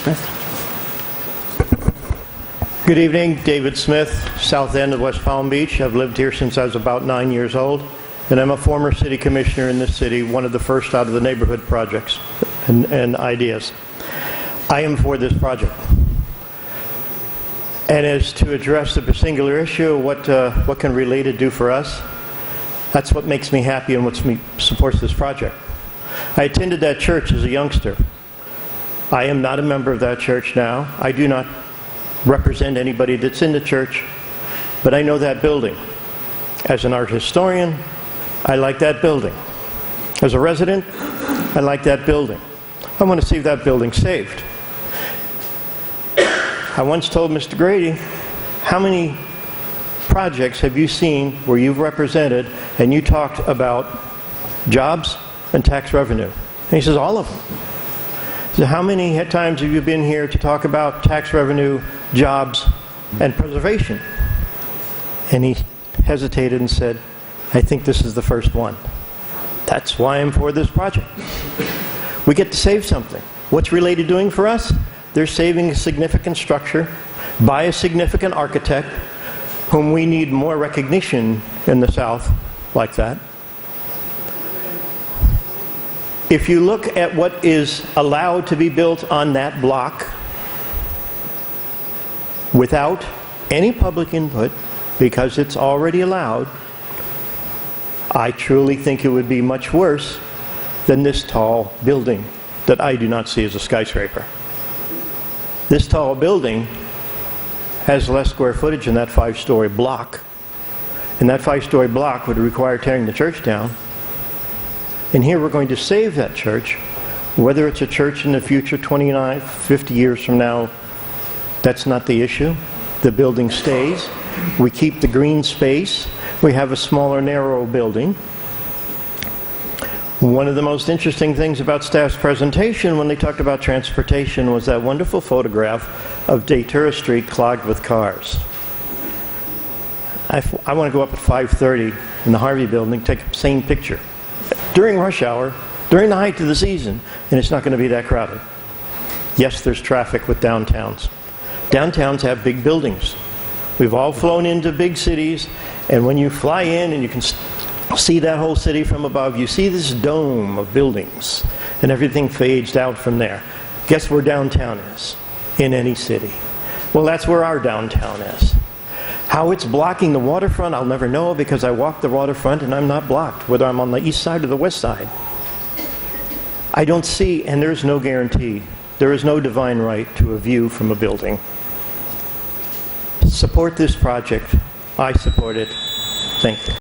Smith. Good evening, David Smith, south end of West Palm Beach. I've lived here since I was about 9 years old, and I'm a former city commissioner in this city, one of the first out of the neighborhood projects and ideas. I am for this project. And as to address the singular issue, what can Related do for us? That's what makes me happy and what supports this project. I attended that church as a youngster. I am not a member of that church now. I do not represent anybody that's in the church, but I know that building. As an art historian, I like that building. As a resident, I like that building. I want to see that building saved. I once told Mr. Grady, how many projects have you seen where you've represented and you talked about jobs and tax revenue? And he says, all of them. So how many times have you been here to talk about tax revenue, jobs, and preservation? And he hesitated and said, I think this is the first one. That's why I'm for this project. We get to save something. What's Related doing for us? They're saving a significant structure by a significant architect whom we need more recognition in the South like that. If you look at what is allowed to be built on that block without any public input, because it's already allowed, I truly think it would be much worse than this tall building that I do not see as a skyscraper. This tall building has less square footage in that 5-story block, and that 5-story block would require tearing the church down. And here we're going to save that church. Whether it's a church in the future, 29, 50 years from now, that's not the issue. The building stays. We keep the green space. We have a smaller, narrow building. One of the most interesting things about staff's presentation when they talked about transportation was that wonderful photograph of Datura Street clogged with cars. I want to go up at 5:30 in the Harvey building, take the same picture. During rush hour, during the height of the season, and it's not going to be that crowded. Yes, there's traffic with downtowns. Downtowns have big buildings. We've all flown into big cities, and when you fly in and you can see that whole city from above, you see this dome of buildings, and everything fades out from there. Guess where downtown is? In any city. Well, that's where our downtown is. How it's blocking the waterfront, I'll never know, because I walk the waterfront and I'm not blocked, whether I'm on the east side or the west side. I don't see, and there's no guarantee, there is no divine right to a view from a building. Support this project. I support it. Thank you.